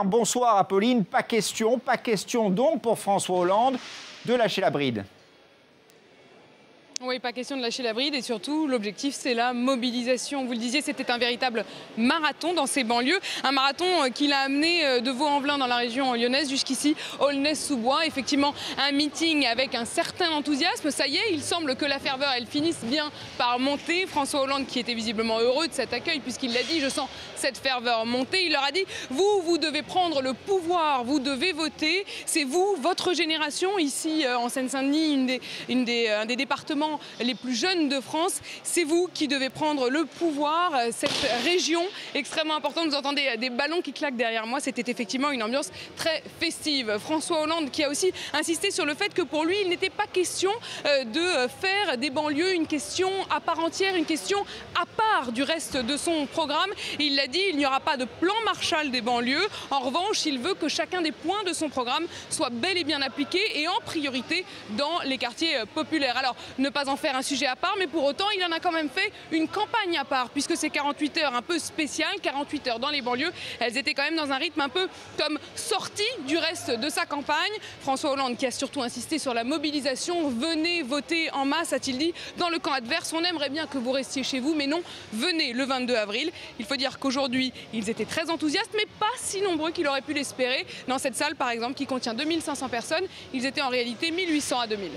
Bonsoir Apolline, pas question donc pour François Hollande de lâcher la bride. Oui, pas question de lâcher la bride et surtout l'objectif c'est la mobilisation. Vous le disiez, c'était un véritable marathon dans ces banlieues, un marathon qu'il a amené de Vaux-en-Velin dans la région lyonnaise jusqu'ici, Aulnay-sous-Bois. Effectivement, un meeting avec un certain enthousiasme. Ça y est, il semble que la ferveur elle finisse bien par monter. François Hollande qui était visiblement heureux de cet accueil puisqu'il l'a dit, je sens cette ferveur monter. Il leur a dit, vous devez prendre le pouvoir, vous devez voter. C'est vous, votre génération ici en Seine-Saint-Denis, un des départements les plus jeunes de France, c'est vous qui devez prendre le pouvoir. Cette région extrêmement importante, vous entendez des ballons qui claquent derrière moi, c'était effectivement une ambiance très festive. François Hollande qui a aussi insisté sur le fait que pour lui, il n'était pas question de faire des banlieues une question à part entière, une question à part du reste de son programme. Il l'a dit, il n'y aura pas de plan Marshall des banlieues. En revanche, il veut que chacun des points de son programme soit bel et bien appliqué et en priorité dans les quartiers populaires. Alors, ne pas en faire un sujet à part, mais pour autant, il en a quand même fait une campagne à part, puisque ces 48 heures un peu spéciales, 48 heures dans les banlieues, elles étaient quand même dans un rythme un peu comme sorti du reste de sa campagne. François Hollande qui a surtout insisté sur la mobilisation, venez voter en masse, a-t-il dit, dans le camp adverse. On aimerait bien que vous restiez chez vous, mais non, venez le 22 avril. Il faut dire qu'aujourd'hui, ils étaient très enthousiastes, mais pas si nombreux qu'il aurait pu l'espérer. Dans cette salle, par exemple, qui contient 2500 personnes, ils étaient en réalité 1800 à 2000.